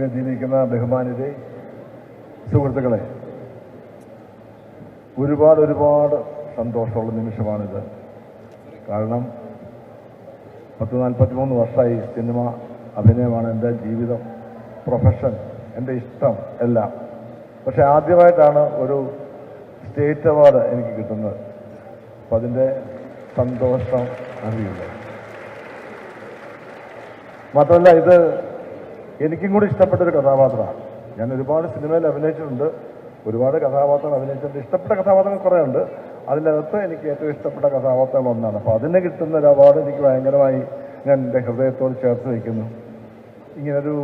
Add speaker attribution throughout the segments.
Speaker 1: വേദിയിലിരിക്കുന്ന ബഹുമാനിരെ, സുഹൃത്തുക്കളെ, ഒരുപാട് സന്തോഷമുള്ള നിമിഷമാണിത്. കാരണം 43 വർഷമായി സിനിമ അഭിനയമാണ് എൻ്റെ ജീവിതം, പ്രൊഫഷൻ, എൻ്റെ ഇഷ്ടം എല്ലാം. പക്ഷെ ആദ്യമായിട്ടാണ് ഒരു സ്റ്റേറ്റ് അവാർഡ് എനിക്ക് കിട്ടുന്നത്. അപ്പം അതിൻ്റെ സന്തോഷം അറിയില്ല. മാത്രമല്ല, ഇത് എനിക്കും കൂടി ഇഷ്ടപ്പെട്ടൊരു കഥാപാത്രമാണ്. ഞാൻ ഒരുപാട് സിനിമയിൽ അഭിനയിച്ചിട്ടുണ്ട്, ഒരുപാട് കഥാപാത്രങ്ങൾ അഭിനയിച്ചിട്ടുണ്ട്. ഇഷ്ടപ്പെട്ട കഥാപാത്രങ്ങൾ കുറേ ഉണ്ട്. അതിൻ്റെ അകത്ത് എനിക്ക് ഏറ്റവും ഇഷ്ടപ്പെട്ട കഥാപാത്രങ്ങൾ ഒന്നാണ്. അപ്പോൾ അതിന് കിട്ടുന്ന ഒരു അവാർഡ് എനിക്ക് ഭയങ്കരമായി ഞാൻ എൻ്റെ ഹൃദയത്തോട് ചേർത്ത് വയ്ക്കുന്നു. ഇങ്ങനൊരു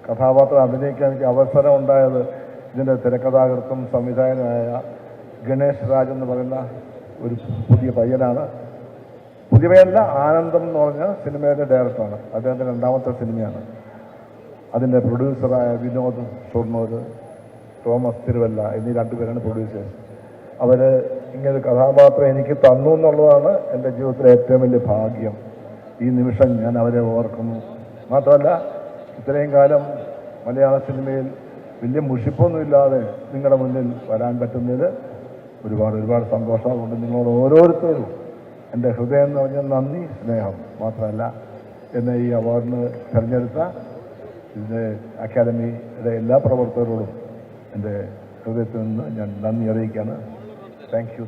Speaker 1: കഥാപാത്രം അഭിനയിക്കാൻ എനിക്ക് അവസരം ഉണ്ടായത് ഇതിൻ്റെ തിരക്കഥാകൃത്തും സംവിധായകനായ ഗണേഷ് രാജ് എന്ന് പറയുന്ന ഒരു പുതിയ പയ്യനാണ്. പുതിയ പയ്യനല്ല, ആനന്ദം എന്ന് പറഞ്ഞ സിനിമയുടെ ഡയറക്ടറാണ്. അദ്ദേഹത്തിൻ്റെ 2ാമത്തെ സിനിമയാണ്. അതിൻ്റെ പ്രൊഡ്യൂസറായ വിനോദ് ഷൊർണൂർ, തോമസ് തിരുവല്ല എന്നീ 2 പേരാണ് പ്രൊഡ്യൂസേഴ്സ്. അവർ ഇങ്ങനൊരു കഥാപാത്രം എനിക്ക് തന്നു എന്നുള്ളതാണ് എൻ്റെ ജീവിതത്തിലെ ഏറ്റവും വലിയ ഭാഗ്യം. ഈ നിമിഷം ഞാൻ അവരെ ഓർക്കുന്നു. മാത്രമല്ല, ഇത്രയും കാലം മലയാള സിനിമയിൽ വലിയ മുഷിപ്പൊന്നുമില്ലാതെ നിങ്ങളുടെ മുന്നിൽ വരാൻ പറ്റുന്നതിൽ ഒരുപാട് സന്തോഷമുണ്ട്. നിങ്ങളോട് ഓരോരുത്തരും എൻ്റെ ഹൃദയം എന്ന് പറഞ്ഞാൽ നന്ദി, സ്നേഹം. മാത്രമല്ല, എന്നെ ഈ അവാർഡിന് തിരഞ്ഞെടുത്ത ഇതിൻ്റെ അക്കാദമിയുടെ എല്ലാ പ്രവർത്തകരോടും എൻ്റെ ഹൃദയത്തിൽ നിന്ന് ഞാൻ നന്ദി അറിയിക്കുകയാണ്. Thank you.